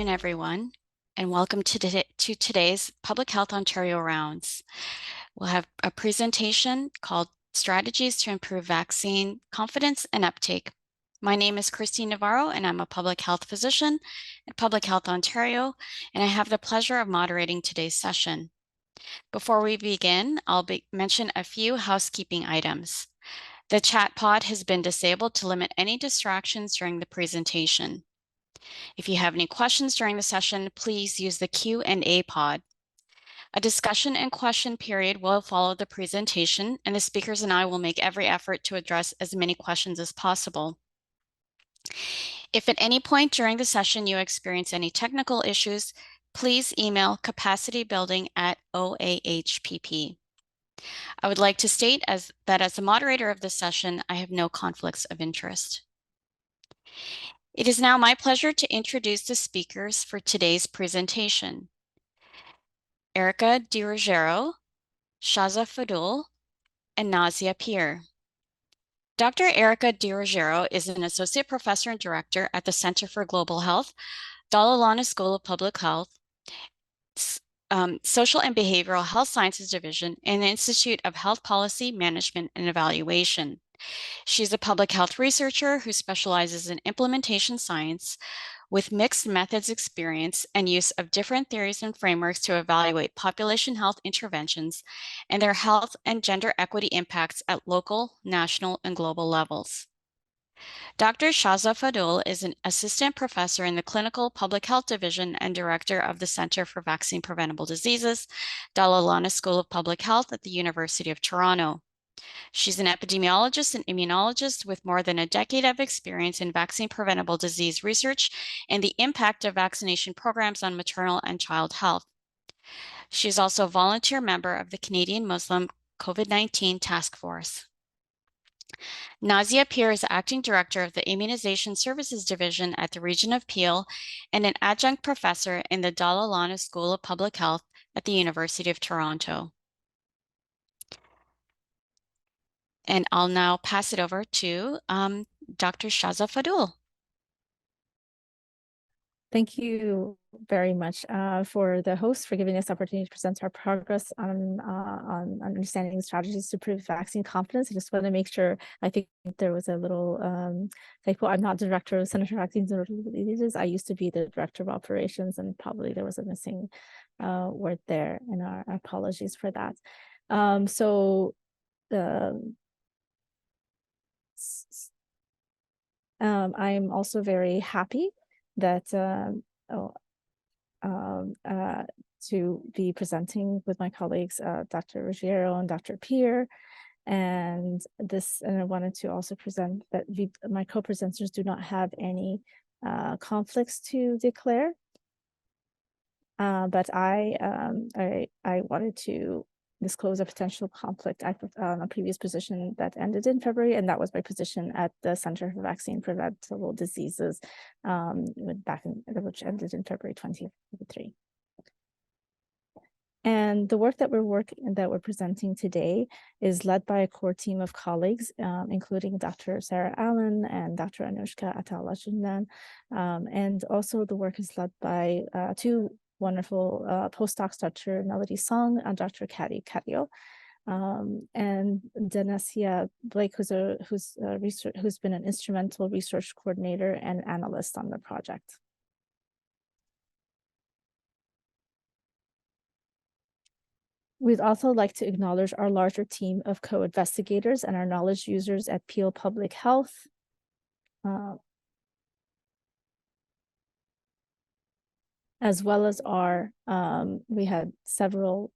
afternoon, everyone, and welcome to today's Public Health Ontario Rounds. We'll have a presentation called Strategies to Improve Vaccine Confidence and Uptake. My name is Christine Navarro, and I'm a public health physician at Public Health Ontario, and I have the pleasure of moderating today's session. Before we begin, I'll mention a few housekeeping items. The chat pod has been disabled to limit any distractions during the presentation. If you have any questions during the session, please use the Q&A pod. A discussion and question period will follow the presentation, and the speakers and I will make every effort to address as many questions as possible. If at any point during the session you experience any technical issues, please email capacitybuilding@oahpp. I would like to state that as the moderator of this session, I have no conflicts of interest. It is now my pleasure to introduce the speakers for today's presentation. Erica DiRuggiero, Shaza Fadul, and Nazia Peer. Dr. Erica DiRuggiero is an associate professor and director at the Center for Global Health, Dalla Lana School of Public Health, Social and Behavioral Health Sciences Division, and the Institute of Health Policy, Management, and Evaluation. She's a public health researcher who specializes in implementation science with mixed methods experience and use of different theories and frameworks to evaluate population health interventions and their health and gender equity impacts at local, national, and global levels. Dr. Shaza Fadul is an assistant professor in the Clinical Public Health Division and director of the Center for Vaccine Preventable Diseases, Dalla Lana School of Public Health at the University of Toronto. She's an epidemiologist and immunologist with more than a decade of experience in vaccine preventable disease research and the impact of vaccination programs on maternal and child health. She is also a volunteer member of the Canadian Muslim COVID-19 Task Force. Nazia Peer is acting director of the Immunization Services Division at the Region of Peel and an adjunct professor in the Dalla Lana School of Public Health at the University of Toronto. And I'll now pass it over to Dr. Shaza Fadul. Thank you very much for the host for giving us the opportunity to present our progress on understanding strategies to improve vaccine confidence. I just want to make sure, I think there was a little typo. I'm not the director of Center for Vaccines and Diseases. I used to be the director of operations, and probably there was a missing word there, and our apologies for that. I'm also very happy that to be presenting with my colleagues, Dr. Ruggiero and Dr. Peer, and I wanted to also present that my co-presenters do not have any conflicts to declare, but I wanted to disclose a potential conflict. I put a previous position that ended in February, and that was my position at the Center for Vaccine Preventable Diseases, which ended in February 2023. And the work that we're presenting today is led by a core team of colleagues, including Dr. Sarah Allen and Dr. Anushka Atalachindan, and also the work is led by two wonderful postdocs, Dr. Melody Song and Dr. Kati Katio, and Danesia Blake, who's been an instrumental research coordinator and analyst on the project. We'd also like to acknowledge our larger team of co-investigators and our knowledge users at Peel Public Health, as well as we had several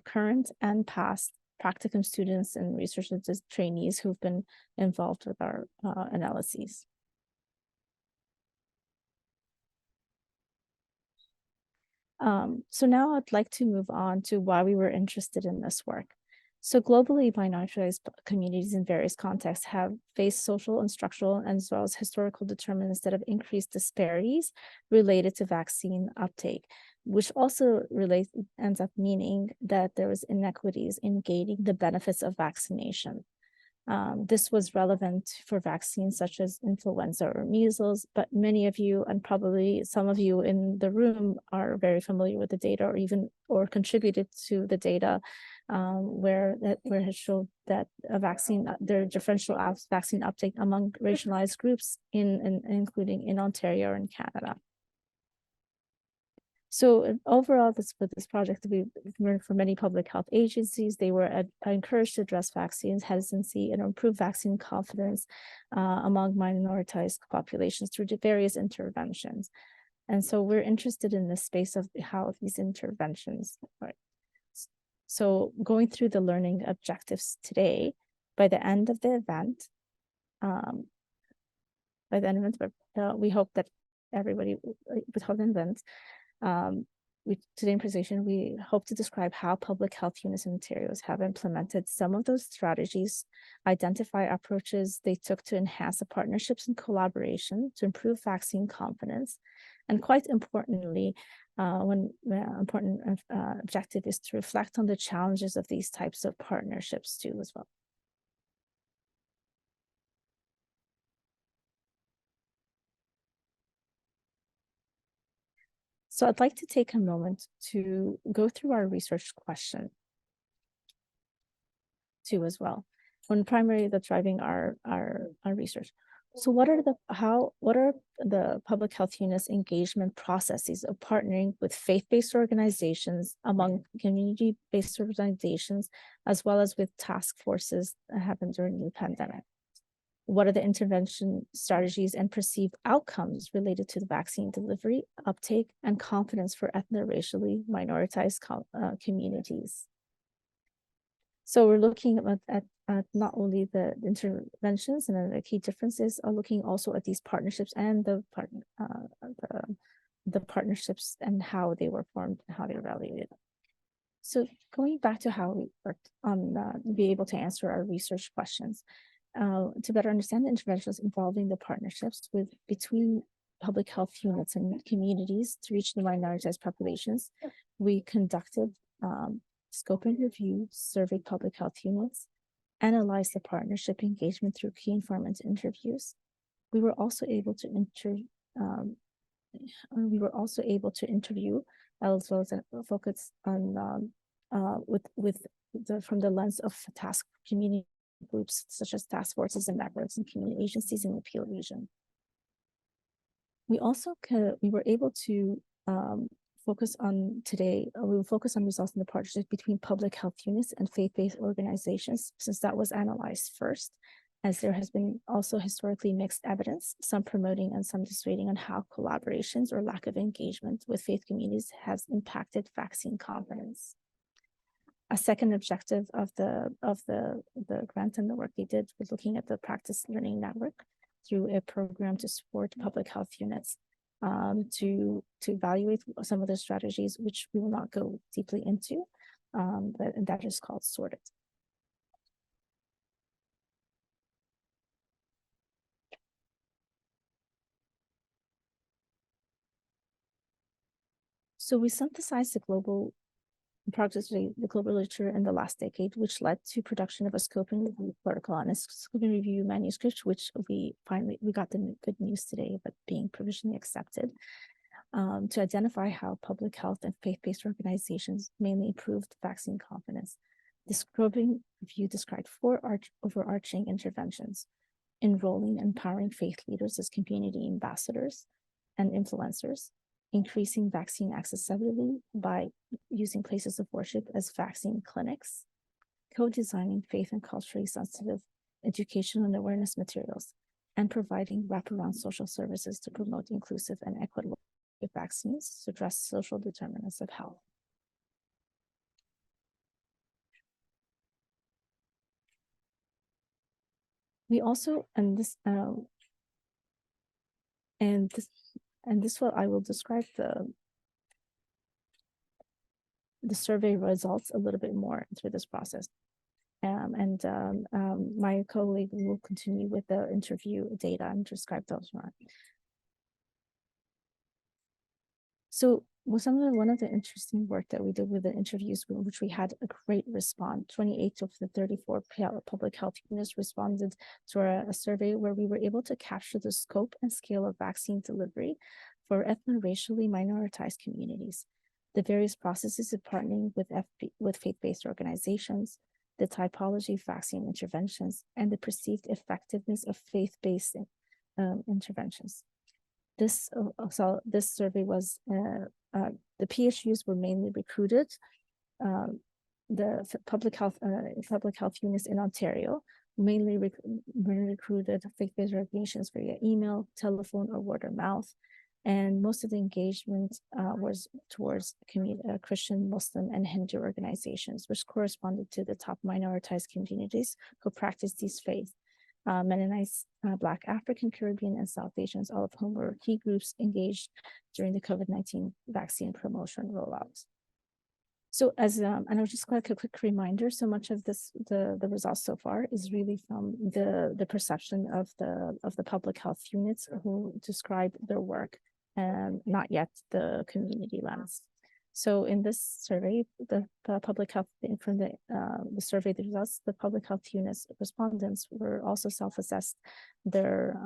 current and past practicum students and research trainees who've been involved with our analyses. So now I'd like to move on to why we were interested in this work. So globally, minoritized communities in various contexts have faced social and structural as well as historical determinants that have increased disparities related to vaccine uptake, which also ends up meaning that there was inequities in gaining the benefits of vaccination. This was relevant for vaccines such as influenza or measles, but many of you, and probably some of you in the room, are very familiar with the data, or contributed to the data, where it has showed that there are differential vaccine uptake among racialized groups, including in Ontario and Canada. So overall, with this project, we learned from many public health agencies. They were encouraged to address vaccines hesitancy and improve vaccine confidence among minoritized populations through various interventions. And so we're interested in the space of how these interventions, right? So going through the learning objectives today, by the end of the event, we hope that everybody would hold an event. Today in presentation, we hope to describe how public health units in Ontario have implemented some of those strategies, identify approaches they took to enhance the partnerships and collaboration to improve vaccine confidence, and quite importantly, important objective is to reflect on the challenges of these types of partnerships too as well. So I'd like to take a moment to go through our research question too as well, when primarily that's driving our research. So what are the public health units engagement processes of partnering with faith-based organizations, among community-based organizations, as well as with task forces that happened during the pandemic? What are the intervention strategies and perceived outcomes related to the vaccine delivery, uptake, and confidence for ethnoracially minoritized communities? So we're looking at not only the interventions and the key differences, are looking also at these partnerships and the partnerships and how they were formed and how they were evaluated. So going back to how we worked on be able to answer our research questions. To better understand the interventions involving the partnerships between public health units and communities to reach the minoritized populations, we conducted scope and review, surveyed public health units, analyzed the partnership engagement through key informant interviews. We were also able to interview as well as focus on from the lens of task community groups such as task forces and networks and community agencies in the Peel region. We were able to focus on results in the partnership between public health units and faith-based organizations, since that was analyzed first, as there has been also historically mixed evidence, some promoting and some dissuading on how collaborations or lack of engagement with faith communities has impacted vaccine confidence. A second objective of the grant and the work they did was looking at the practice learning network through a program to support public health units to evaluate some of the strategies, which we will not go deeply into, but that is called Sorted. So we synthesized the global literature in the last decade, which led to production of a scope and review protocol and a scope and review manuscript, which we got the good news today, but being provisionally accepted, to identify how public health and faith-based organizations mainly improved vaccine confidence. The scope and review described 4 overarching interventions: enrolling and empowering faith leaders as community ambassadors and influencers, increasing vaccine accessibility by using places of worship as vaccine clinics, co-designing faith and culturally sensitive education and awareness materials, and providing wraparound social services to promote inclusive and equitable vaccines to address social determinants of health. We also, this what I will describe the survey results a little bit more through this process. My colleague will continue with the interview data and describe those more. So one of the interesting work that we did with the interviews, which we had a great response. 28 of the 34 public health units responded to a survey where we were able to capture the scope and scale of vaccine delivery for ethnoracially minoritized communities, the various processes of partnering with faith-based organizations, the typology of vaccine interventions, and the perceived effectiveness of faith-based interventions. This survey was the PHUs were mainly recruited. The public health units in Ontario mainly recruited faith-based organizations via email, telephone, or word of mouth, and most of the engagement was towards Christian, Muslim, and Hindu organizations, which corresponded to the top minoritized communities who practice these faiths. Mennonites, Black African, Caribbean, and South Asians, all of whom were key groups engaged during the COVID-19 vaccine promotion rollout. So and I'll just like a quick reminder, so much of this, the results so far is really from the perception of the public health units who describe their work, and not yet the community lens. So in this survey, the public health, from the survey results, the public health units respondents were also self-assessed their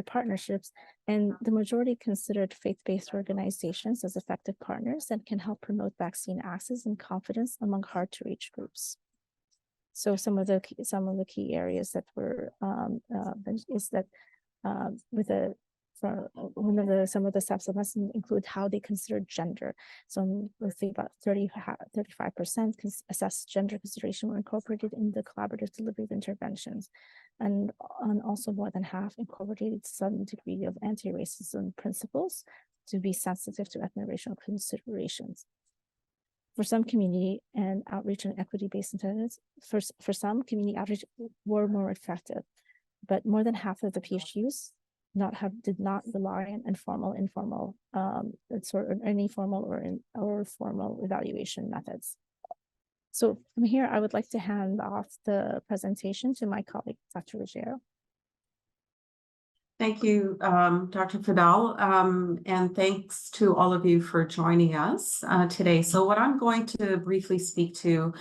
partnerships, and the majority considered faith-based organizations as effective partners that can help promote vaccine access and confidence among hard-to-reach groups. So some of the key areas that were is that some of the steps of us include how they consider gender. So let's say about 35% assess gender consideration were incorporated in the collaborative delivery of interventions. And also more than half incorporated some degree of anti-racism principles to be sensitive to ethno-racial considerations. For some community and outreach and equity-based incentives, for some community outreach were more effective, but more than half of the PHUs did not rely on informal, any formal or formal evaluation methods. So from here, I would like to hand off the presentation to my colleague, Dr. Ruggiero. Thank you, Dr. Fadal, and thanks to all of you for joining us today. So what I'm going to briefly speak to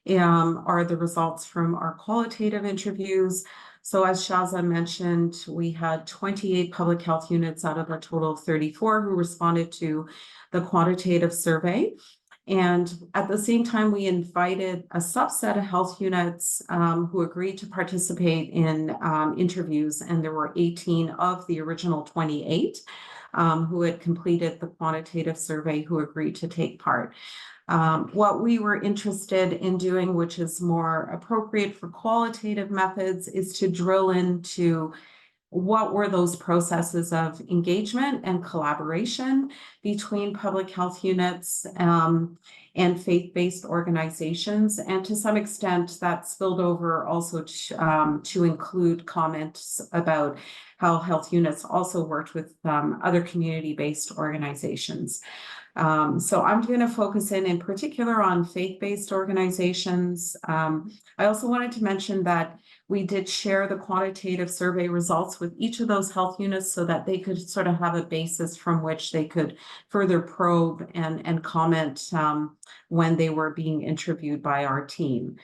are the results from our qualitative interviews. So as Shaza mentioned, we had 28 public health units out of a total of 34 who responded to the quantitative survey. And at the same time, we invited a subset of health units who agreed to participate in interviews. And there were 18 of the original 28 who had completed the quantitative survey who agreed to take part. What we were interested in doing, which is more appropriate for qualitative methods, is to drill into what were those processes of engagement and collaboration between public health units and faith-based organizations. And to some extent, that spilled over also to include comments about how health units also worked with other community-based organizations. So I'm going to focus in particular on faith-based organizations. I also wanted to mention that we did share the quantitative survey results with each of those health units so that they could sort of have a basis from which they could further probe and comment when they were being interviewed by our team.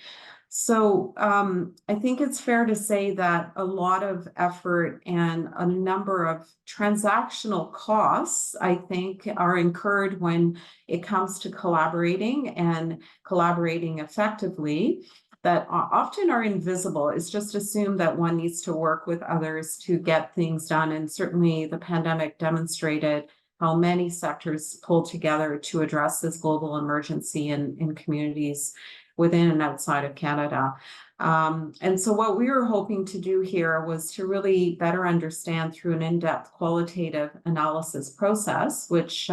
So I think it's fair to say that a lot of effort and a number of transactional costs, I think, are incurred when it comes to collaborating and collaborating effectively that often are invisible. It's just assumed that one needs to work with others to get things done. And certainly the pandemic demonstrated how many sectors pulled together to address this global emergency in communities within and outside of Canada. And so what we were hoping to do here was to really better understand through an in-depth qualitative analysis process, which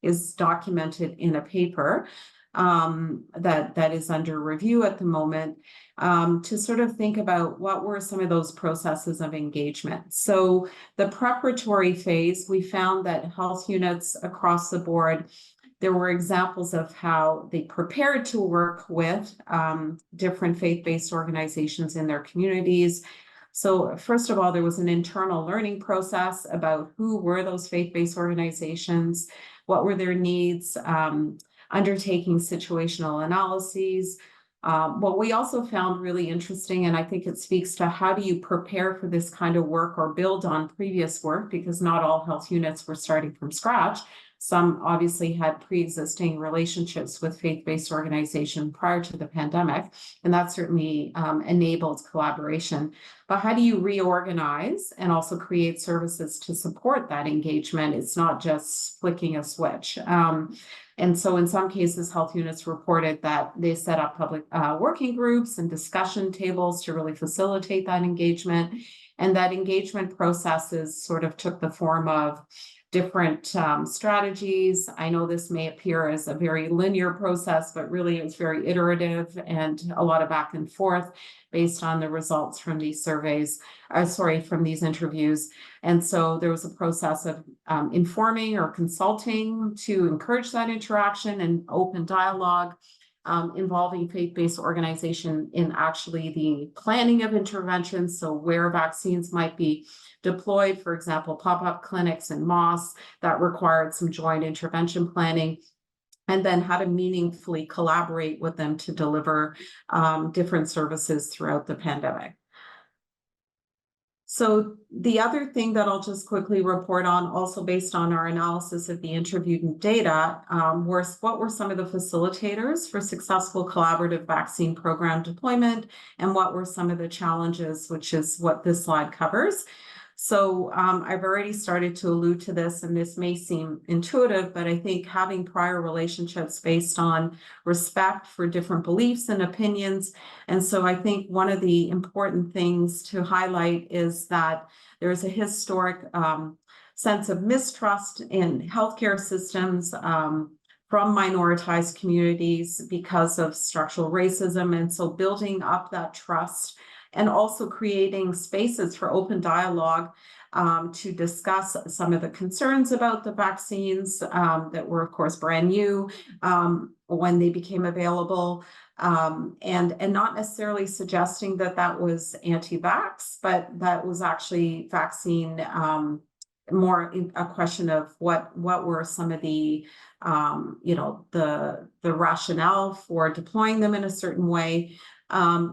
is documented in a paper that is under review at the moment, to sort of think about what were some of those processes of engagement. So the preparatory phase, we found that health units across the board, there were examples of how they prepared to work with different faith-based organizations in their communities. So first of all, there was an internal learning process about who were those faith-based organizations, what were their needs, undertaking situational analyses. What we also found really interesting, and I think it speaks to how do you prepare for this kind of work or build on previous work, because not all health units were starting from scratch. Some obviously had pre-existing relationships with faith-based organizations prior to the pandemic, and that certainly enabled collaboration. But how do you reorganize and also create services to support that engagement? It's not just flicking a switch. And so in some cases, health units reported that they set up public working groups and discussion tables to really facilitate that engagement. And that engagement processes sort of took the form of different strategies. I know this may appear as a very linear process, but really it's very iterative and a lot of back and forth based on the results from these surveys, from these interviews. And so there was a process of informing or consulting to encourage that interaction and open dialogue, involving faith-based organization in actually the planning of interventions. So where vaccines might be deployed, for example, pop-up clinics and mosques, that required some joint intervention planning, and then how to meaningfully collaborate with them to deliver different services throughout the pandemic. So the other thing that I'll just quickly report on, also based on our analysis of the interviewed data, what were some of the facilitators for successful collaborative vaccine program deployment, and what were some of the challenges, which is what this slide covers. So I've already started to allude to this, and this may seem intuitive, but I think having prior relationships based on respect for different beliefs and opinions. And so I think one of the important things to highlight is that there's a historic sense of mistrust in healthcare systems from minoritized communities because of structural racism. And so building up that trust and also creating spaces for open dialogue to discuss some of the concerns about the vaccines that were, of course, brand new when they became available, and not necessarily suggesting that that was anti-vax, but that was actually vaccine, more a question of what were some of the the rationale for deploying them in a certain way.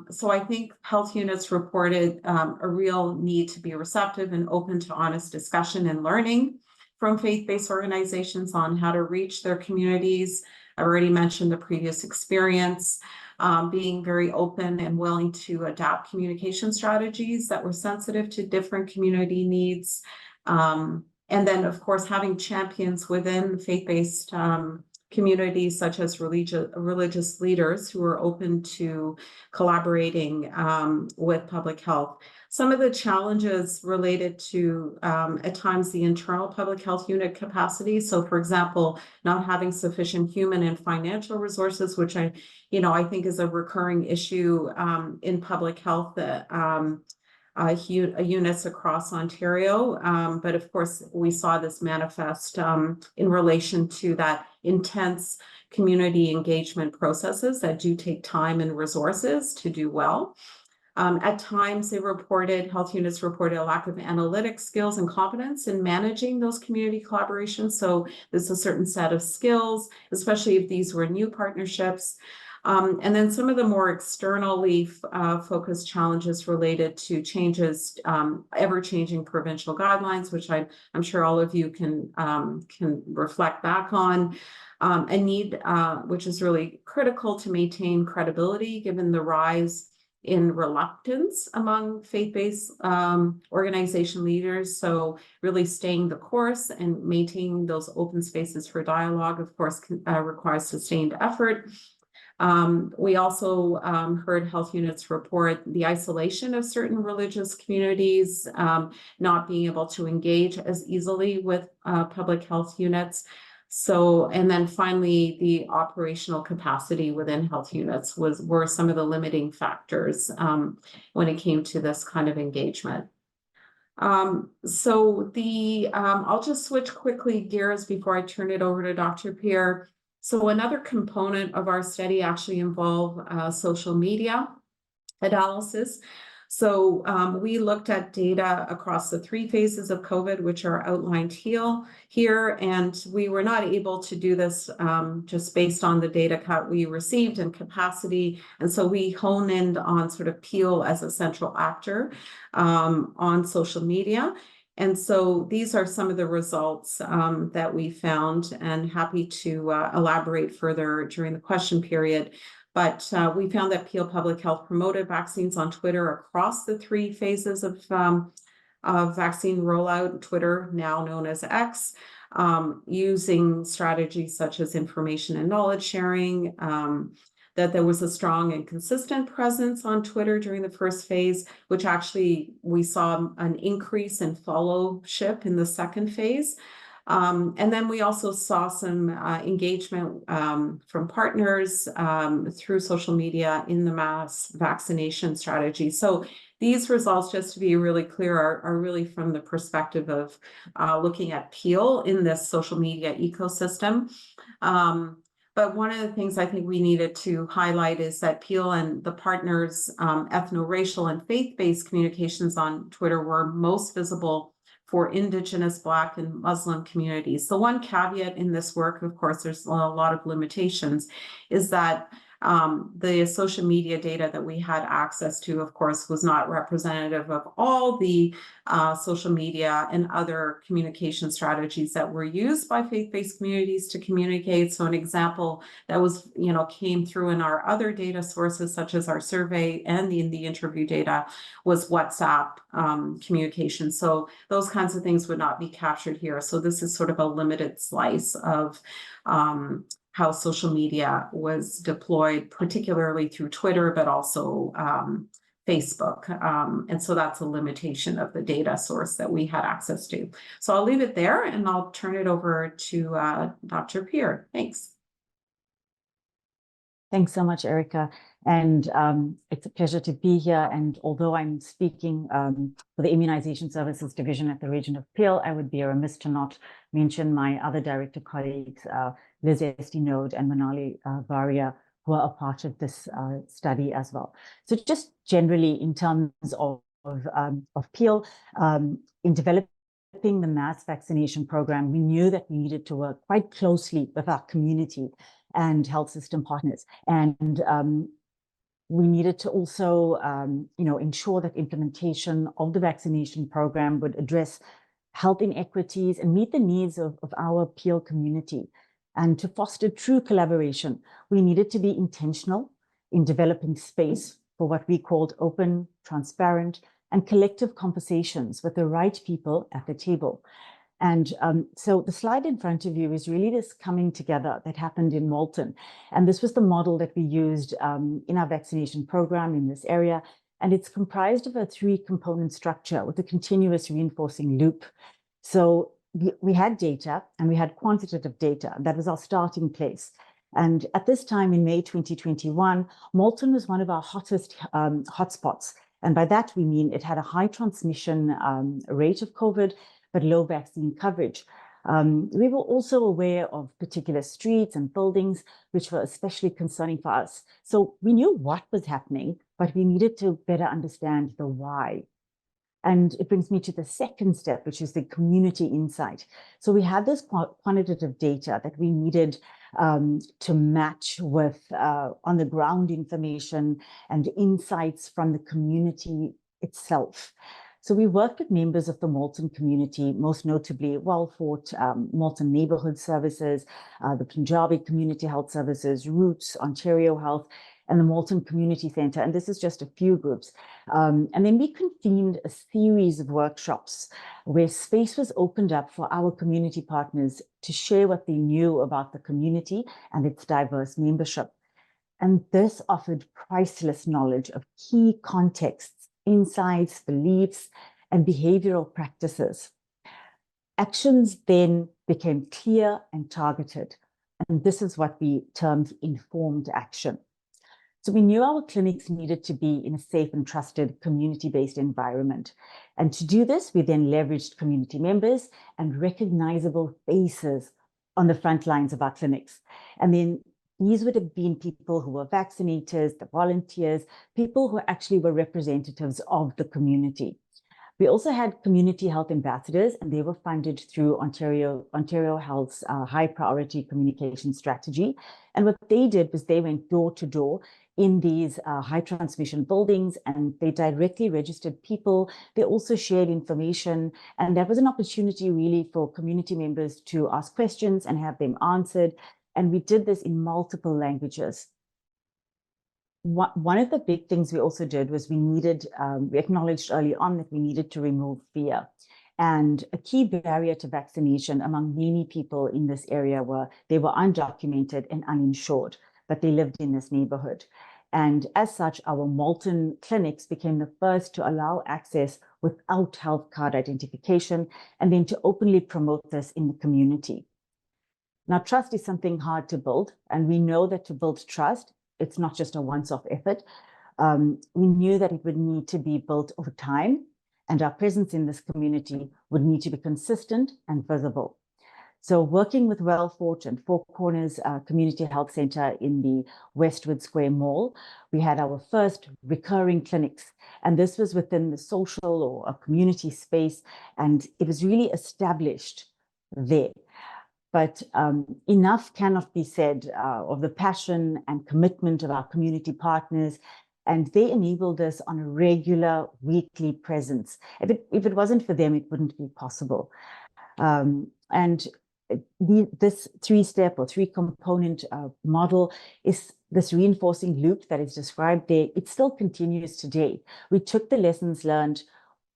So I think health units reported a real need to be receptive and open to honest discussion and learning from faith-based organizations on how to reach their communities. I already mentioned the previous experience, being very open and willing to adapt communication strategies that were sensitive to different community needs. And then, of course, having champions within faith-based communities, such as religious leaders who are open to collaborating with public health. Some of the challenges related to, at times, the internal public health unit capacity. So, for example, not having sufficient human and financial resources, which I think is a recurring issue in public health that units across Ontario. But of course, we saw this manifest in relation to that intense community engagement processes that do take time and resources to do well. At times, health units reported a lack of analytic skills and competence in managing those community collaborations. So there's a certain set of skills, especially if these were new partnerships. And then some of the more externally focused challenges related to changes, ever-changing provincial guidelines, which I'm sure all of you can reflect back on, a need which is really critical to maintain credibility given the rise in reluctance among faith-based organization leaders. So really staying the course and maintaining those open spaces for dialogue, of course, requires sustained effort. We also heard health units report the isolation of certain religious communities, not being able to engage as easily with public health units. So, and then finally, the operational capacity within health units were some of the limiting factors when it came to this kind of engagement. I'll just switch quickly gears before I turn it over to Dr. Pierre. So another component of our study actually involved social media analysis. So we looked at data across the 3 phases of COVID, which are outlined here, and we were not able to do this just based on the data cut we received and capacity. And so we honed in on sort of Peel as a central actor on social media. And so these are some of the results that we found, and happy to elaborate further during the question period. But we found that Peel Public Health promoted vaccines on Twitter across the 3 phases of vaccine rollout, Twitter, now known as X, using strategies such as information and knowledge sharing, that there was a strong and consistent presence on Twitter during the first phase, which actually we saw an increase in followership in the second phase. And then we also saw some engagement from partners through social media in the mass vaccination strategy. So these results, just to be really clear, are really from the perspective of looking at Peel in this social media ecosystem. But one of the things I think we needed to highlight is that Peel and the partners' ethnoracial and faith-based communications on Twitter were most visible for Indigenous, Black, and Muslim communities. The one caveat in this work, of course, there's a lot of limitations, is that the social media data that we had access to, of course, was not representative of all the social media and other communication strategies that were used by faith-based communities to communicate. So an example that was, came through in our other data sources, such as our survey and in the interview data, was WhatsApp communication. So those kinds of things would not be captured here. So this is sort of a limited slice of how social media was deployed, particularly through Twitter, but also Facebook. And so that's a limitation of the data source that we had access to. So I'll leave it there and I'll turn it over to Dr. Peer. Thanks. Thanks so much, Erica. And it's a pleasure to be here. And although I'm speaking for the Immunization Services Division at the Region of Peel, I would be remiss to not mention my other director colleagues, Liz Estinode and Manali Varia, who are a part of this study as well. So just generally in terms of Peel, in developing the mass vaccination program, we knew that we needed to work quite closely with our community and health system partners. And we needed to also, ensure that implementation of the vaccination program would address health inequities and meet the needs of our Peel community. And to foster true collaboration, we needed to be intentional in developing space for what we called open, transparent, and collective conversations with the right people at the table. And so the slide in front of you is really this coming together that happened in Malton. And this was the model that we used in our vaccination program in this area. And it's comprised of a 3-component structure with a continuous reinforcing loop. So we had data and we had quantitative data. That was our starting place. And at this time in May 2021, Malton was one of our hottest hotspots. And by that, we mean it had a high transmission rate of COVID, but low vaccine coverage. We were also aware of particular streets and buildings, which were especially concerning for us. So we knew what was happening, but we needed to better understand the why. And it brings me to the second step, which is the community insight. So we had this quantitative data that we needed to match with on the ground information and insights from the community itself. So we worked with members of the Malton community, most notably Wellfort, Malton Neighbourhood Services, the Punjabi Community Health Services, Roots, Ontario Health, and the Malton Community Centre. And this is just a few groups. And then we convened a series of workshops where space was opened up for our community partners to share what they knew about the community and its diverse membership. And this offered priceless knowledge of key contexts, insights, beliefs, and behavioral practices. Actions then became clear and targeted. And this is what we termed informed action. So we knew our clinics needed to be in a safe and trusted community-based environment. And to do this, we then leveraged community members and recognizable faces on the front lines of our clinics. And then these would have been people who were vaccinators, the volunteers, people who actually were representatives of the community. We also had community health ambassadors, and they were funded through Ontario Health's high priority communication strategy. And what they did was they went door to door in these high transmission buildings, and they directly registered people. They also shared information, and that was an opportunity really for community members to ask questions and have them answered. And we did this in multiple languages. One of the big things we also did was we acknowledged early on that we needed to remove fear. And a key barrier to vaccination among many people in this area they were undocumented and uninsured, but they lived in this neighborhood. And as such, our Malton clinics became the first to allow access without health card identification, and then to openly promote this in the community. Now, trust is something hard to build, and we know that to build trust, it's not just a once-off effort. We knew that it would need to be built over time, and our presence in this community would need to be consistent and visible. So working with Wellfort and Four Corners Community Health Center in the Westwood Square Mall, we had our first recurring clinics. And this was within the social or a community space, and it was really established there. But enough cannot be said of the passion and commitment of our community partners, and they enabled us on a regular weekly presence. If it wasn't for them, it wouldn't be possible. And this three-step or three-component model is this reinforcing loop that is described there. It still continues today. We took the lessons learned,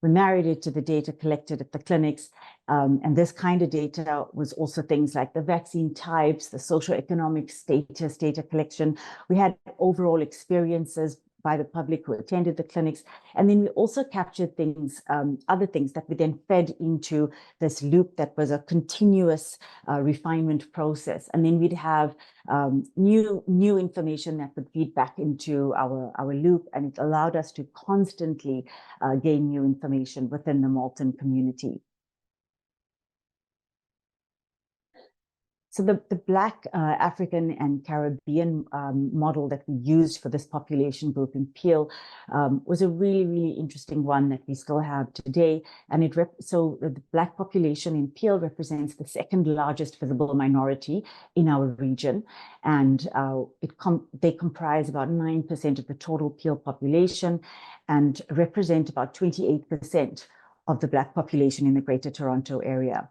we married it to the data collected at the clinics. And this kind of data was also things like the vaccine types, the socioeconomic status data collection. We had overall experiences by the public who attended the clinics. And then we also captured things, other things that we then fed into this loop that was a continuous refinement process. And then we'd have new information that would feed back into our loop, and it allowed us to constantly gain new information within the Malton community. So the Black African and Caribbean model that we used for this population group in Peel was a really, really interesting one that we still have today. And so the Black population in Peel represents the second largest visible minority in our region. And they comprise about 9% of the total Peel population and represent about 28% of the Black population in the Greater Toronto area.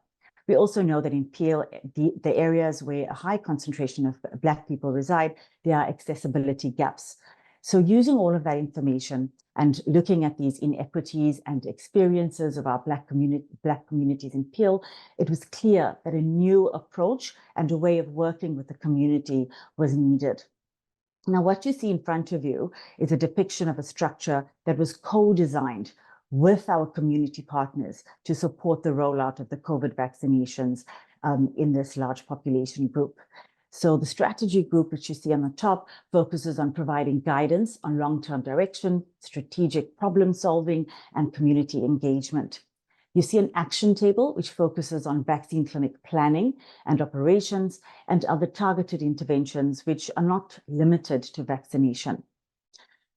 We also know that in Peel, the areas where a high concentration of Black people reside, there are accessibility gaps. So using all of that information and looking at these inequities and experiences of our Black communities in Peel, it was clear that a new approach and a way of working with the community was needed. Now, what you see in front of you is a depiction of a structure that was co-designed with our community partners to support the rollout of the COVID vaccinations in this large population group. So the strategy group, which you see on the top, focuses on providing guidance on long-term direction, strategic problem solving, and community engagement. You see an action table, which focuses on vaccine clinic planning and operations and other targeted interventions, which are not limited to vaccination.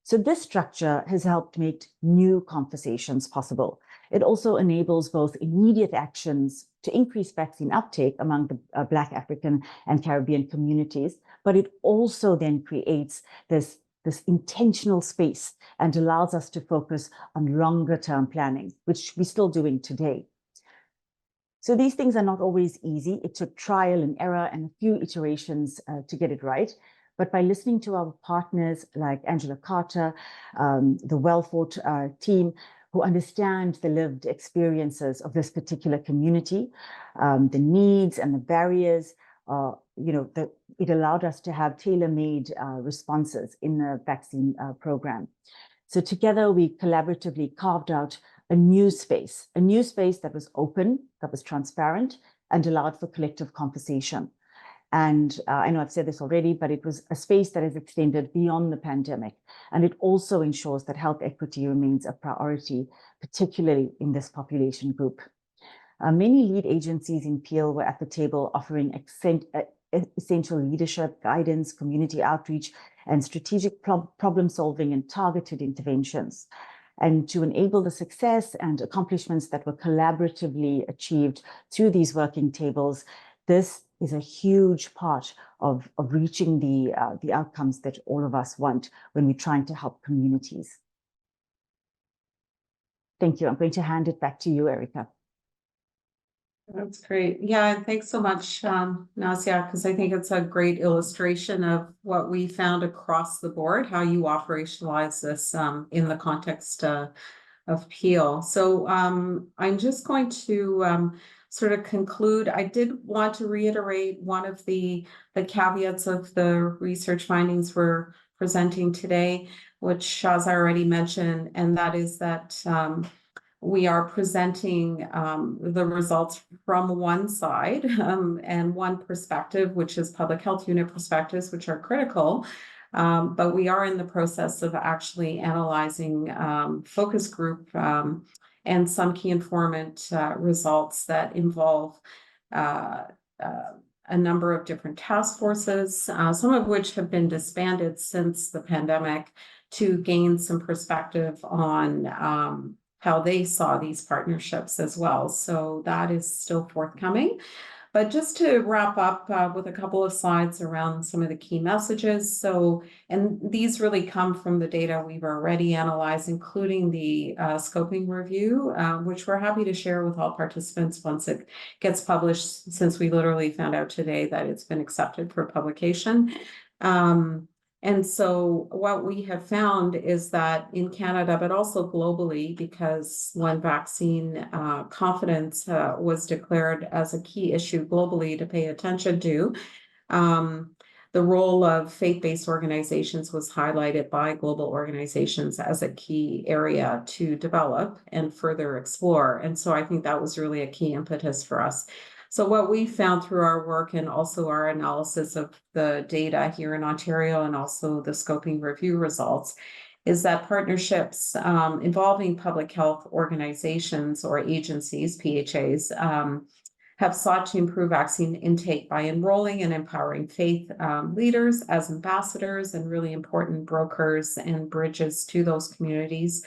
So this structure has helped make new conversations possible. It also enables both immediate actions to increase vaccine uptake among the Black African and Caribbean communities, but it also then creates this intentional space and allows us to focus on longer term planning, which we're still doing today. So these things are not always easy. It took trial and error and a few iterations to get it right. But by listening to our partners like Angela Carter, the Wellfort team, who understand the lived experiences of this particular community, the needs and the barriers, it allowed us to have tailor-made responses in the vaccine program. So together we collaboratively carved out a new space that was open, that was transparent, and allowed for collective conversation. And I know I've said this already, but it was a space that has extended beyond the pandemic. And it also ensures that health equity remains a priority, particularly in this population group. Many lead agencies in Peel were at the table offering essential leadership, guidance, community outreach, and strategic problem solving and targeted interventions. And to enable the success and accomplishments that were collaboratively achieved through these working tables, this is a huge part of reaching the outcomes that all of us want when we're trying to help communities. Thank you. I'm going to hand it back to you, Erica. That's great. Yeah, and thanks so much, Nasia, because I think it's a great illustration of what we found across the board, how you operationalize this in the context of Peel. So I'm just going to sort of conclude. I did want to reiterate one of the caveats of the research findings we're presenting today, which Shaz already mentioned, and that is that we are presenting the results from one side and one perspective, which is public health unit perspectives, which are critical. But we are in the process of actually analyzing focus group and some key informant results that involve a number of different task forces, some of which have been disbanded since the pandemic, to gain some perspective on how they saw these partnerships as well. So that is still forthcoming. But just to wrap up with a couple of slides around some of the key messages. So, and these really come from the data we've already analyzed, including the scoping review, which we're happy to share with all participants once it gets published, since we literally found out today that it's been accepted for publication. And so what we have found is that in Canada, but also globally, because when vaccine confidence was declared as a key issue globally to pay attention to, the role of faith-based organizations was highlighted by global organizations as a key area to develop and further explore. And so I think that was really a key impetus for us. So what we found through our work and also our analysis of the data here in Ontario and also the scoping review results is that partnerships involving public health organizations or agencies, PHAs, have sought to improve vaccine intake by enrolling and empowering faith leaders as ambassadors and really important brokers and bridges to those communities.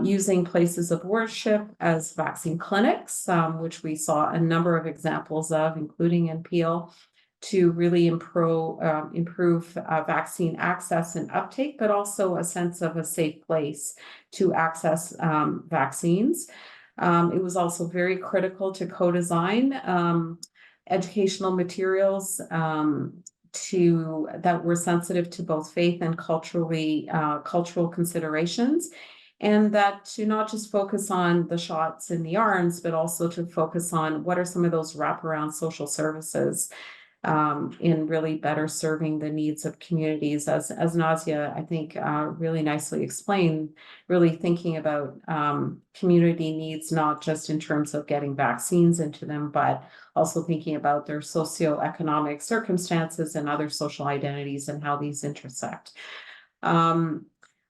Using places of worship as vaccine clinics, which we saw a number of examples of, including in Peel, to really improve vaccine access and uptake, but also a sense of a safe place to access vaccines. It was also very critical to co-design educational materials that were sensitive to both faith and cultural considerations. And that to not just focus on the shots in the arms, but also to focus on what are some of those wraparound social services in really better serving the needs of communities. As Nasia, I think, really nicely explained, really thinking about community needs, not just in terms of getting vaccines into them, but also thinking about their socioeconomic circumstances and other social identities and how these intersect.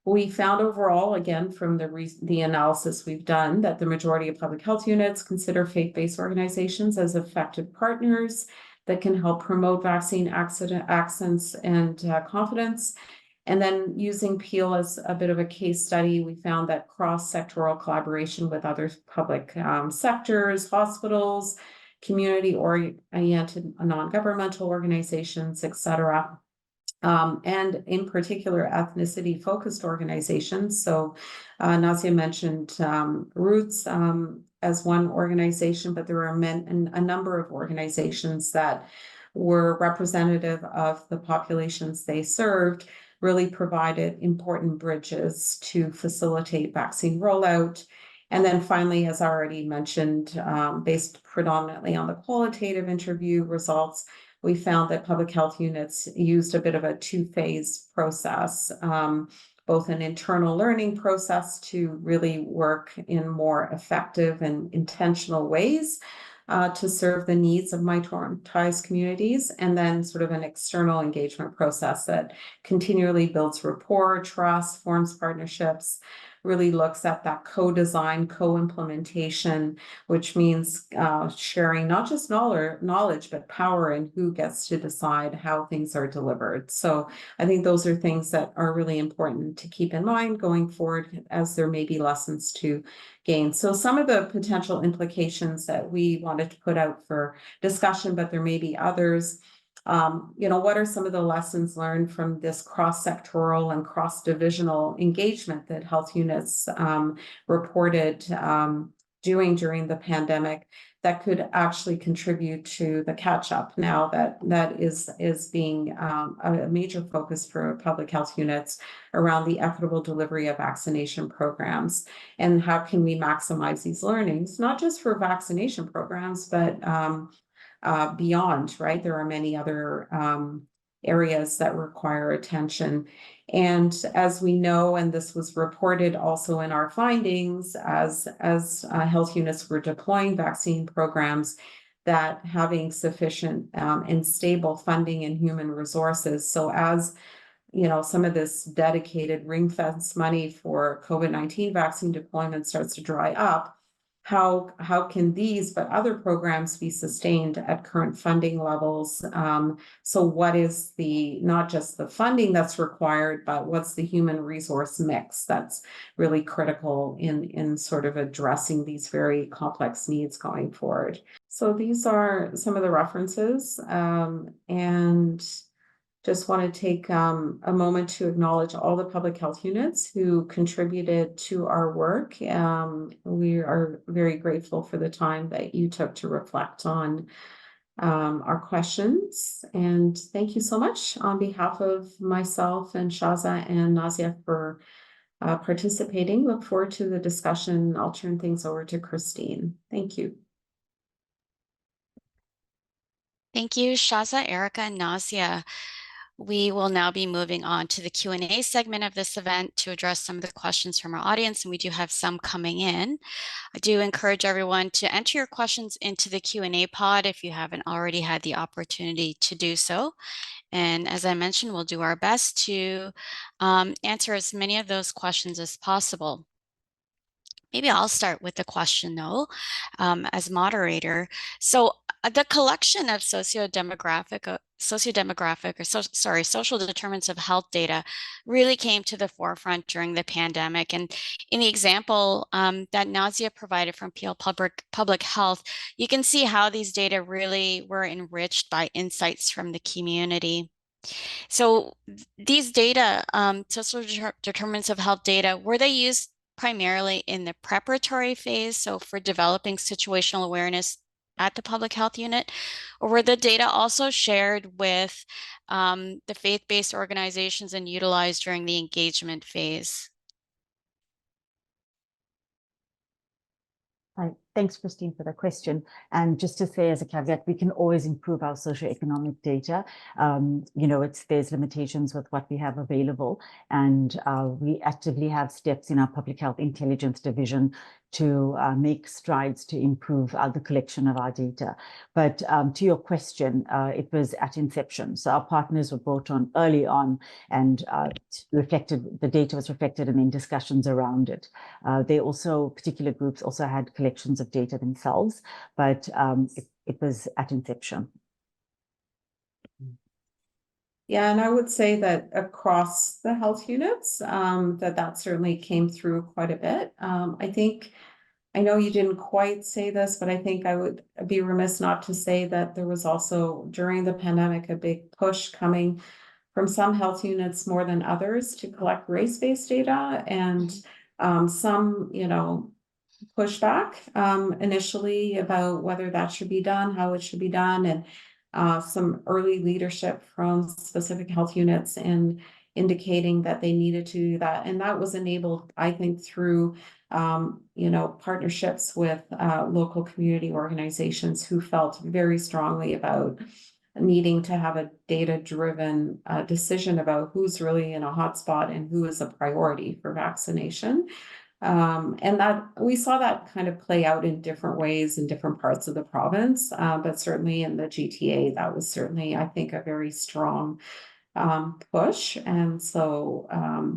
We found overall, again, from the analysis we've done, that the majority of public health units consider faith-based organizations as effective partners that can help promote vaccine access and confidence. And then using Peel as a bit of a case study, we found that cross-sectoral collaboration with other public sectors, hospitals, community-oriented non-governmental organizations, et cetera, and in particular, ethnicity-focused organizations. So Nasia mentioned Roots as one organization, but there are a number of organizations that were representative of the populations they served, really provided important bridges to facilitate vaccine rollout. And then finally, as already mentioned, based predominantly on the qualitative interview results, we found that public health units used a bit of a two-phase process, both an internal learning process to really work in more effective and intentional ways to serve the needs of minoritized communities, and then sort of an external engagement process that continually builds rapport, trust, forms partnerships really looks at that co-design, co-implementation, which means sharing not just knowledge, but power and who gets to decide how things are delivered. So I think those are things that are really important to keep in mind going forward, as there may be lessons to gain. So some of the potential implications that we wanted to put out for discussion, but there may be others. What are some of the lessons learned from this cross-sectoral and cross-divisional engagement that health units reported doing during the pandemic that could actually contribute to the catch-up now that is being a major focus for public health units around the equitable delivery of vaccination programs, and how can we maximize these learnings, not just for vaccination programs, but beyond, right? There are many other areas that require attention. And as we know, and this was reported also in our findings, as health units were deploying vaccine programs, that having sufficient and stable funding and human resources. So as some of this dedicated ring fence money for COVID-19 vaccine deployment starts to dry up, how can these but other programs be sustained at current funding levels? So what is not just the funding that's required, but what's the human resource mix that's really critical in sort of addressing these very complex needs going forward? So these are some of the references, and just want to take a moment to acknowledge all the public health units who contributed to our work. We are very grateful for the time that you took to reflect on our questions. And thank you so much on behalf of myself and Shaza and Nazia for participating. Look forward to the discussion. I'll turn things over to Christine. Thank you. Thank you, Shaza, Erica, and Nazia. We will now be moving on to the Q&A segment of this event to address some of the questions from our audience, and we do have some coming in. I do encourage everyone to enter your questions into the Q&A pod if you haven't already had the opportunity to do so. And as I mentioned, we'll do our best to answer as many of those questions as possible. Maybe I'll start with the question though, as moderator. So the collection of social determinants of health data really came to the forefront during the pandemic. And in the example that Nazia provided from PL Public Health, you can see how these data really were enriched by insights from the community. So these data, social determinants of health data, were they used primarily in the preparatory phase, so for developing situational awareness at the public health unit, or were the data also shared with the faith-based organizations and utilized during the engagement phase? Thanks, Christine, for the question. And just to say as a caveat, we can always improve our socioeconomic data. There's limitations with what we have available. And we actively have steps in our public health intelligence division to make strides to improve the collection of our data. But to your question, it was at inception. So our partners were brought on early on, and the data was reflected in discussions around it. Particular groups also had collections of data themselves, but it was at inception. Yeah, and I would say that across the health units, that certainly came through quite a bit. I know you didn't quite say this, but I think I would be remiss not to say that there was also, during the pandemic, a big push coming from some health units more than others to collect race-based data, and some, pushback initially about whether that should be done, how it should be done, and some early leadership from specific health units and indicating that they needed to do that. And that was enabled, I think, through partnerships with local community organizations who felt very strongly about needing to have a data-driven decision about who's really in a hotspot and who is a priority for vaccination. And that we saw that kind of play out in different ways in different parts of the province, but certainly in the GTA, that was certainly, I think, a very strong push. And so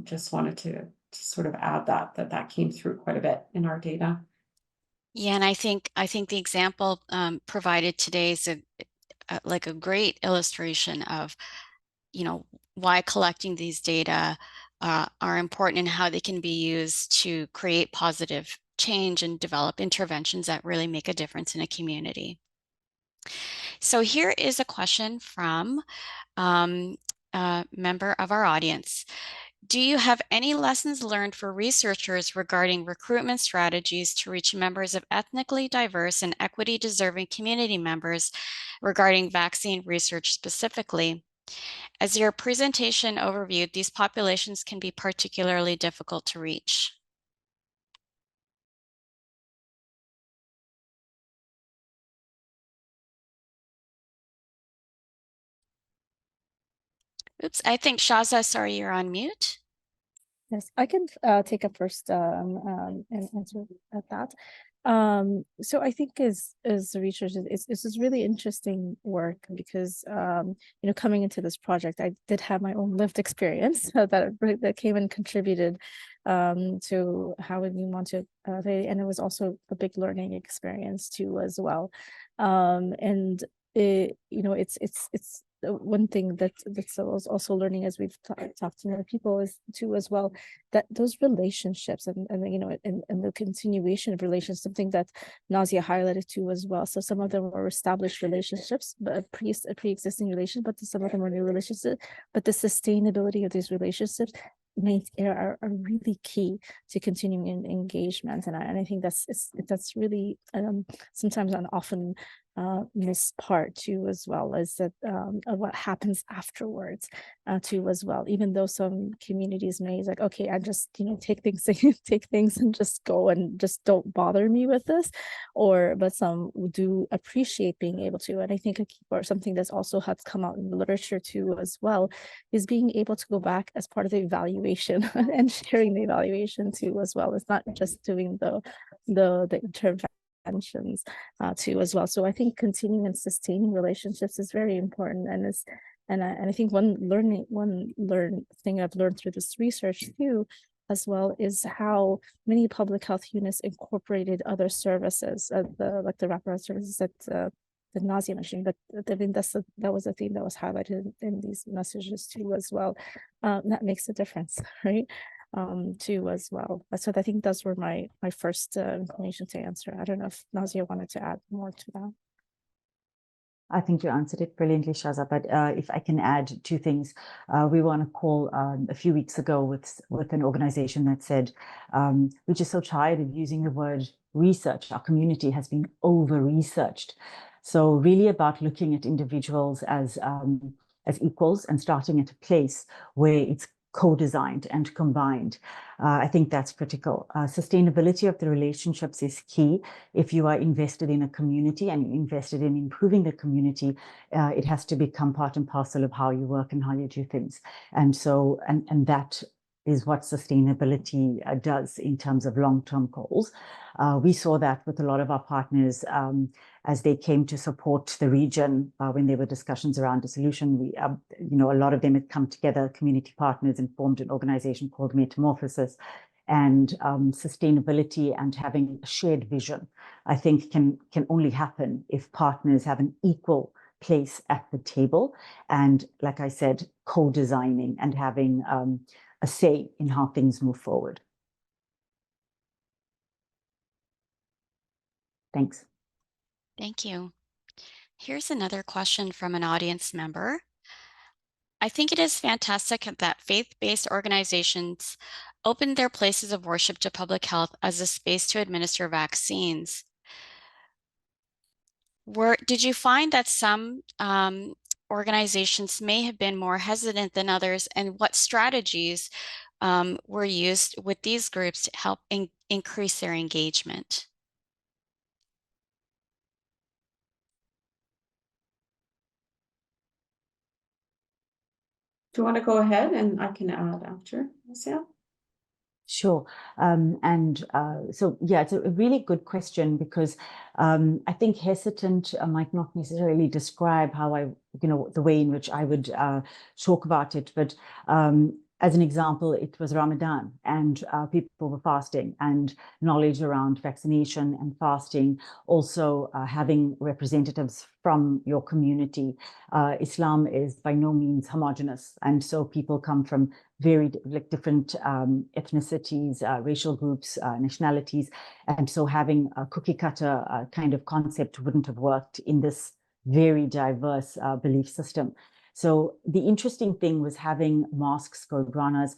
just wanted sort of add that came through quite a bit in our data. Yeah, and I think the example provided today is like a great illustration of, you know, why collecting these data are important and how they can be used to create positive change and develop interventions that really make a difference in a community. So here is a question from a member of our audience. Do you have any lessons learned for researchers regarding recruitment strategies to reach members of ethnically diverse and equity-deserving community members regarding vaccine research specifically? As your presentation overviewed, these populations can be particularly difficult to reach. Oops, I think Shaza, sorry, you're on mute. Yes, I can take up first and answer at that. So I think as the research, this is really interesting work because you know, coming into this project, I did have my own lived experience that came and contributed to how we want to, and it was also a big learning experience too as well. And it, you know, it's one thing that I was also learning as we've talked to other people is too as well, that those relationships and you know, and the continuation of relations, something that Nazia highlighted too as well. So some of them were established relationships, but pre-existing relations, but some of them were new relationships. But the sustainability of these relationships are really key to continuing engagement, and I think that's really sometimes and often missed part too as well, is that of what happens afterwards too as well. Even though some communities may like, okay, I just, you know, take things and just go and just don't bother me with this, but some do appreciate being able to. And I think a key part, something that's also has come out in the literature too as well, is being able to go back as part of the evaluation and sharing the evaluation too as well. It's not just doing the interventions too as well. So I think continuing and sustaining relationships is very important, and I think one thing I've learned through this research too as well is how many public health units incorporated other services, like the wraparound services that the Nazia mentioned. But I think that was a theme that was highlighted in these messages too as well. That makes a difference, right? Too as well. So I think those were my first information to answer. I don't know if Nazia wanted to add more to that. I think you answered it brilliantly, Shaza, but if I can add two things. We were on a call a few weeks ago with an organization that said, we're just so tired of using the word research. Our community has been over-researched. So really about looking at individuals as equals and starting at a place where it's co-designed and combined. I think that's critical. Sustainability of the relationships is key. If you are invested in a community and invested in improving the community, it has to become part and parcel of how you work and how you do things. And so, and that is what sustainability does in terms of long-term goals. We saw that with a lot of our partners as they came to support the region when there were discussions around dissolution. We, you know, a lot of them had come together, community partners, and formed an organization called Metamorphosis. And sustainability and having a shared vision, I think, can only happen if partners have an equal place at the table. And like I said, co-designing and having a say in how things move forward. Thanks. Thank you. Here's another question from an audience member. I think it is fantastic that faith-based organizations open their places of worship to public health as a space to administer vaccines. Did you find that some organizations may have been more hesitant than others, and what strategies were used with these groups to help increase their engagement? Do you want to go ahead and I can add after, Lucia? Sure. So, yeah, it's a really good question because I think hesitant might not necessarily describe how I, you know, the way in which I would talk about it. But As an example, it was Ramadan, and people were fasting, and knowledge around vaccination and fasting, also having representatives from your community. Islam is by no means homogenous, and so people come from very different ethnicities, racial groups, nationalities, and so having a cookie cutter kind of concept wouldn't have worked in this very diverse belief system. So the interesting thing was having mosques, gurdwaras,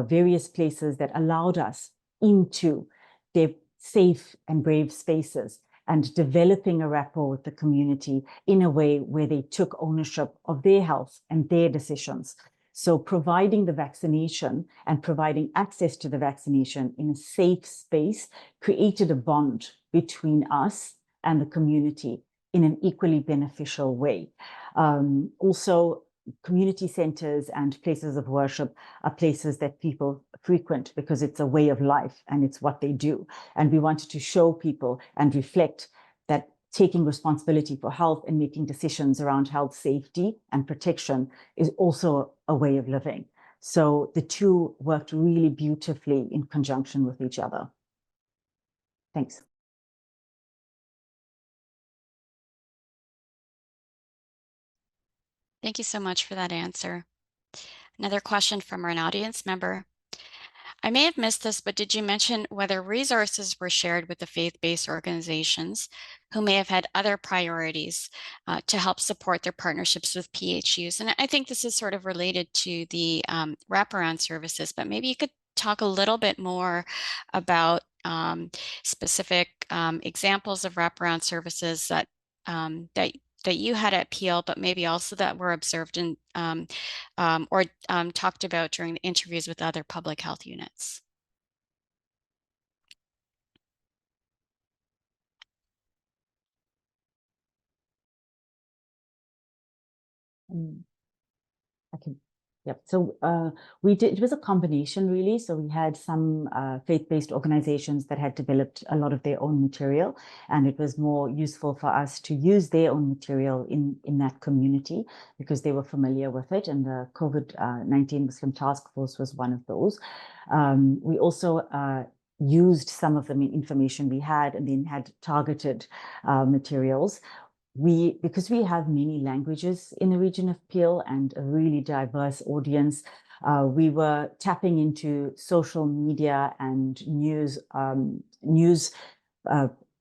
various places that allowed us into their safe and brave spaces, and developing a rapport with the community in a way where they took ownership of their health and their decisions. So providing the vaccination and providing access to the vaccination in a safe space created a bond between us and the community in an equally beneficial way. Also, community centers and places of worship are places that people frequent because it's a way of life and it's what they do. And we wanted to show people and reflect that taking responsibility for health and making decisions around health safety and protection is also a way of living. So the two worked really beautifully in conjunction with each other. Thanks. Thank you so much for that answer. Another question from an audience member. I may have missed this, but did you mention whether resources were shared with the faith-based organizations who may have had other priorities to help support their partnerships with PHUs? And I think this is sort of related to the wraparound services, but maybe you could talk a little bit more about specific examples of wraparound services that that you had at Peel, but maybe also that were observed in or talked about during the interviews with other public health units. Okay. Yep. So we did, it was a combination really. So we had some faith-based organizations that had developed a lot of their own material, and it was more useful for us to use their own material in that community because they were familiar with it. And the COVID-19 Muslim Task Force was one of those. We also used some of the information we had and then had targeted materials. Because we have many languages in the region of Peel and a really diverse audience, we were tapping into social media and news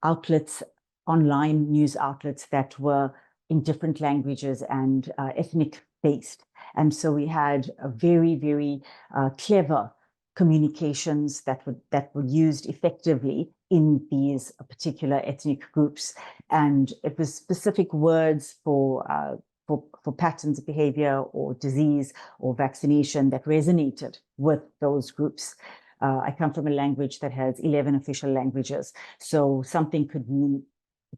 outlets, online news outlets that were in different languages and ethnic based. And so we had a very, very clever communications that were used effectively in these particular ethnic groups, and it was specific words for patterns of behavior or disease or vaccination that resonated with those groups. I come from a language that has 11 official languages, so something could mean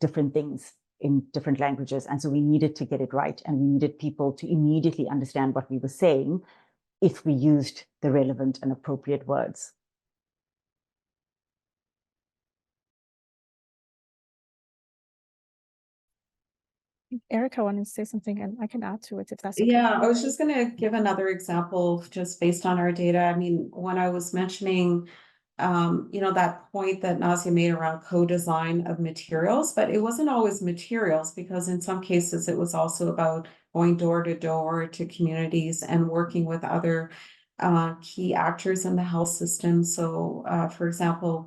different things in different languages, and so we needed to get it right, and we needed people to immediately understand what we were saying if we used the relevant and appropriate words. Erica wanted to say something, and I can add to it if that's okay. Yeah, I was just going to give another example just based on our data. I mean, when I was mentioning, that point that Nazia made around co-design of materials, but it wasn't always materials, because in some cases it was also about going door to door to communities and working with other key actors in the health system. So, for example,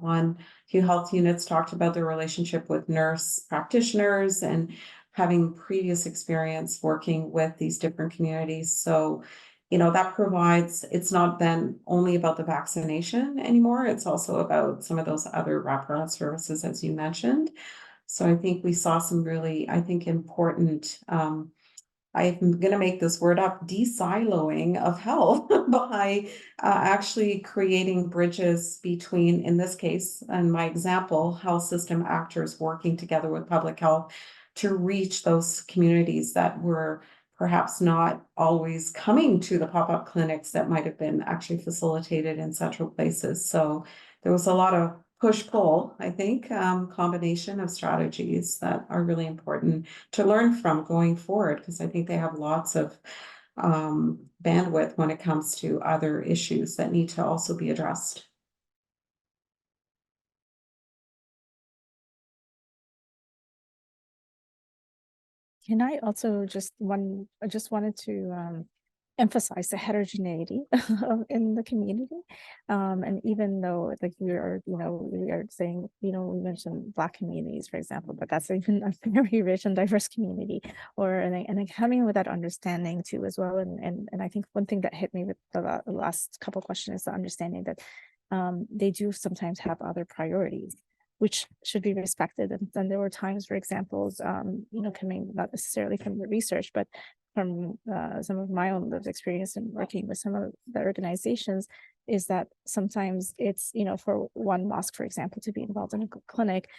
few health units talked about their relationship with nurse practitioners and having previous experience working with these different communities. So, that provides, it's not then only about the vaccination anymore. It's also about some of those other wraparound services, as you mentioned. So I think we saw some really, I think, important, I'm going to make this word up, de-siloing of health by actually creating bridges between, in this case, and my example, health system actors working together with public health to reach those communities that were perhaps not always coming to the pop-up clinics that might have been actually facilitated in central places. So there was a lot of push-pull, I think, combination of strategies that are really important to learn from going forward, because I think they have lots of bandwidth when it comes to other issues that need to also be addressed. Can I also I just wanted to emphasize the heterogeneity in the community. And even though like we are saying, we mentioned Black communities, for example, but that's even a very rich and diverse community, and coming with that understanding too as well. And I think one thing that hit me with the last couple of questions is the understanding that they do sometimes have other priorities, which should be respected. And then there were times, for examples, coming not necessarily from the research, but from some of my own lived experience and working with some of the organizations, is that sometimes it's, for one mosque, for example, to be involved in a clinic,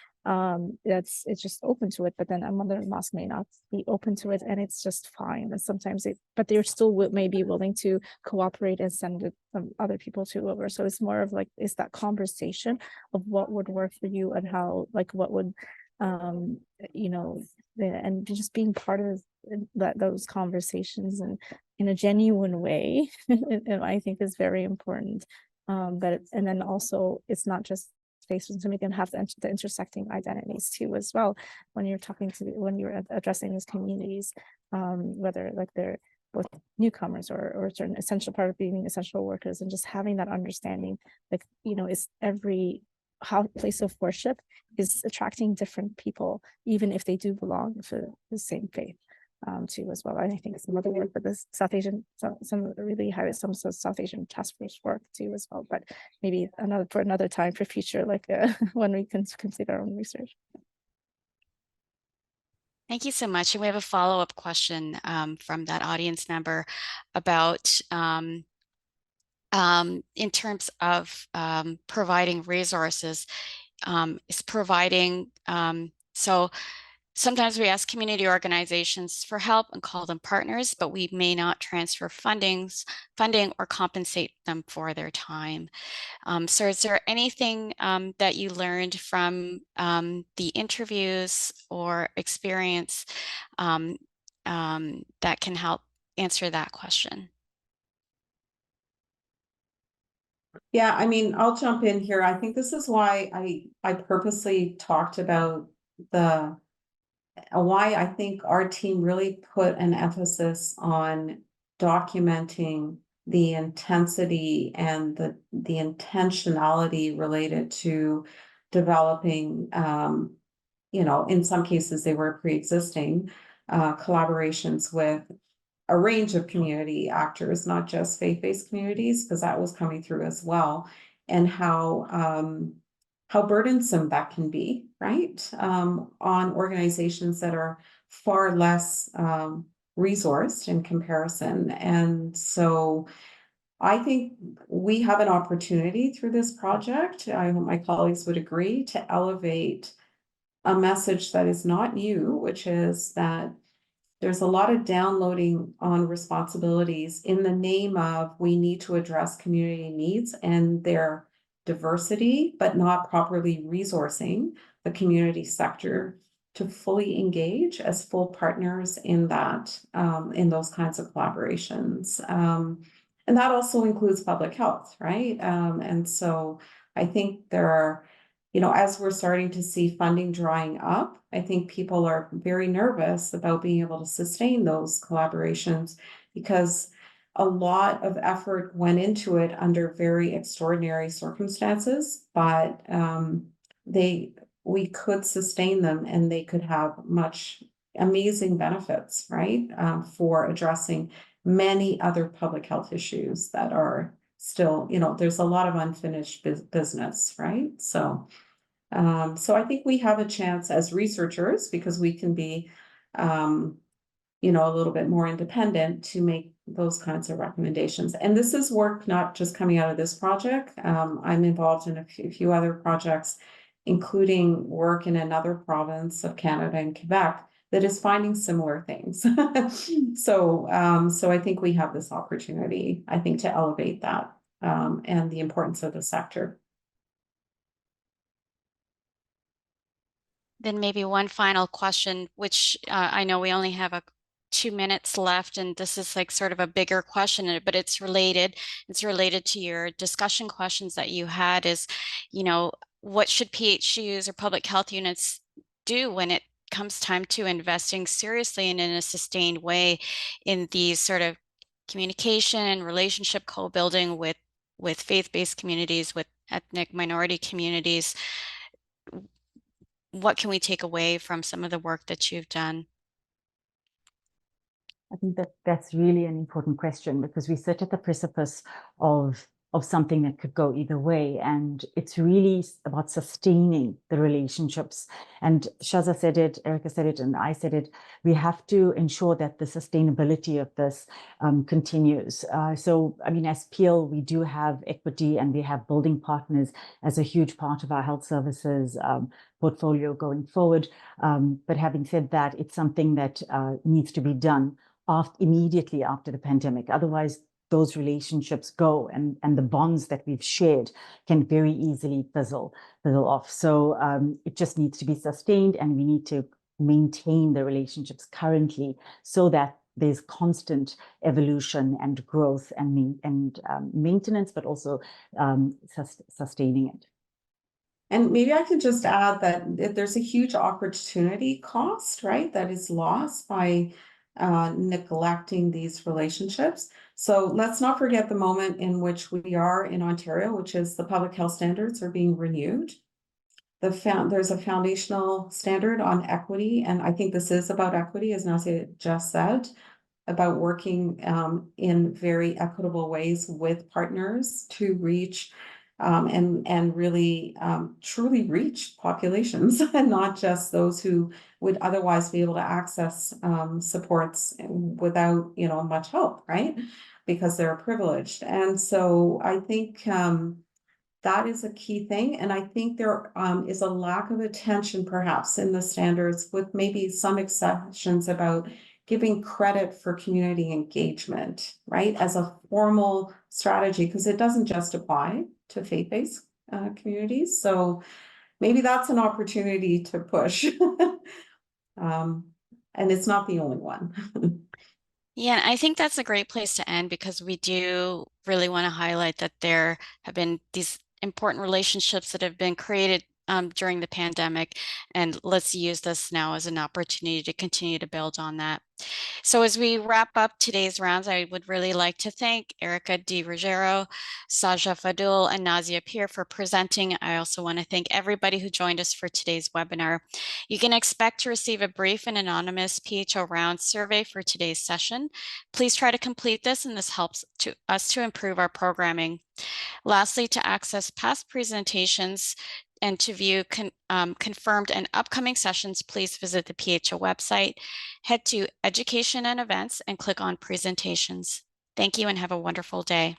it's just open to it, but then another mosque may not be open to it, and it's just fine. And sometimes but they're still may be willing to cooperate and send some other people to over. So it's more of like, it's that conversation of what would work for you and how, like, what would, and just being part of those conversations and in a genuine way, I think is very important. And then also, it's not just faced with something, can have the intersecting identities too as well when you're addressing these communities, whether like they're both newcomers or a certain essential part of being essential workers, and just having that understanding, like, is how place of worship is attracting different people, even if they do belong to the same faith. Too as well. I think some other work for this South Asian, some really high, some South Asian task force work too as well, but maybe another time for future, like when we can complete our own research. Thank you so much. And we have a follow-up question from that audience member about in terms of providing resources, is providing, so sometimes we ask community organizations for help and call them partners, but we may not transfer funding or compensate them for their time. So is there anything that you learned from the interviews or experience that can help answer that question? Yeah, I mean, I'll jump in here. I think this is why I purposely talked about why I think our team really put an emphasis on documenting the intensity and the intentionality related to developing, in some cases they were pre-existing collaborations with a range of community actors, not just faith-based communities, because that was coming through as well, and how burdensome that can be, right? On organizations that are far less resourced in comparison. And so I think we have an opportunity through this project, I hope my colleagues would agree, to elevate a message that is not new, which is that there's a lot of downloading on responsibilities in the name of we need to address community needs and their diversity, but not properly resourcing the community sector to fully engage as full partners in that, in those kinds of collaborations. And that also includes public health, right? And so I think there are, as we're starting to see funding drying up, I think people are very nervous about being able to sustain those collaborations because a lot of effort went into it under very extraordinary circumstances, but we could sustain them and they could have much amazing benefits, right? For addressing many other public health issues that are still, there's a lot of unfinished business, right? So I think we have a chance as researchers, because we can be, a little bit more independent to make those kinds of recommendations. And this is work not just coming out of this project. I'm involved in a few other projects, including work in another province of Canada and Quebec that is finding similar things. So I think we have this opportunity, I think, to elevate that and the importance of the sector. Then maybe one final question, which I know we only have 2 minutes left, and this is like sort of a bigger question, but it's related. It's related to your discussion questions that you had is, what should PHUs or public health units do when it comes time to investing seriously and in a sustained way in these sort of communication and relationship co-building with faith-based communities, with ethnic minority communities? What can we take away from some of the work that you've done? I think that that's really an important question, because we sit at the precipice of something that could go either way. And it's really about sustaining the relationships. And Shaza said it, Erica said it, and I said it. We have to ensure that the sustainability of this continues. So, I mean, as Peel, we do have equity and we have building partners as a huge part of our health services portfolio going forward. But having said that, it's something that needs to be done immediately after the pandemic. Otherwise, those relationships go, and the bonds that we've shared can very easily fizzle off. So it just needs to be sustained, and we need to maintain the relationships currently so that there's constant evolution and growth and maintenance, but also sustaining it. And maybe I could just add that there's a huge opportunity cost, right, that is lost by neglecting these relationships. So let's not forget the moment in which we are in Ontario, which is the public health standards are being renewed. There's a foundational standard on equity, and I think this is about equity, as Nasia just said, about working in very equitable ways with partners to reach and really truly reach populations and not just those who would otherwise be able to access supports without much help, right? Because they're privileged. And so I think that is a key thing. And I think there is a lack of attention perhaps in the standards, with maybe some exceptions, about giving credit for community engagement, right, as a formal strategy, because it doesn't just apply to faith-based communities. So maybe that's an opportunity to push. And it's not the only one. Yeah, I think that's a great place to end, because we do really want to highlight that there have been these important relationships that have been created during the pandemic, and let's use this now as an opportunity to continue to build on that. So as we wrap up today's rounds, I would really like to thank Erica Di Ruggiero, Saja Fadul, and Nazia Peer for presenting. I also want to thank everybody who joined us for today's webinar. You can expect to receive a brief and anonymous PHO round survey for today's session. Please try to complete this, and this helps us to improve our programming. Lastly, to access past presentations and to view confirmed and upcoming sessions, please visit the PHO website, head to Education and Events, and click on Presentations. Thank you and have a wonderful day.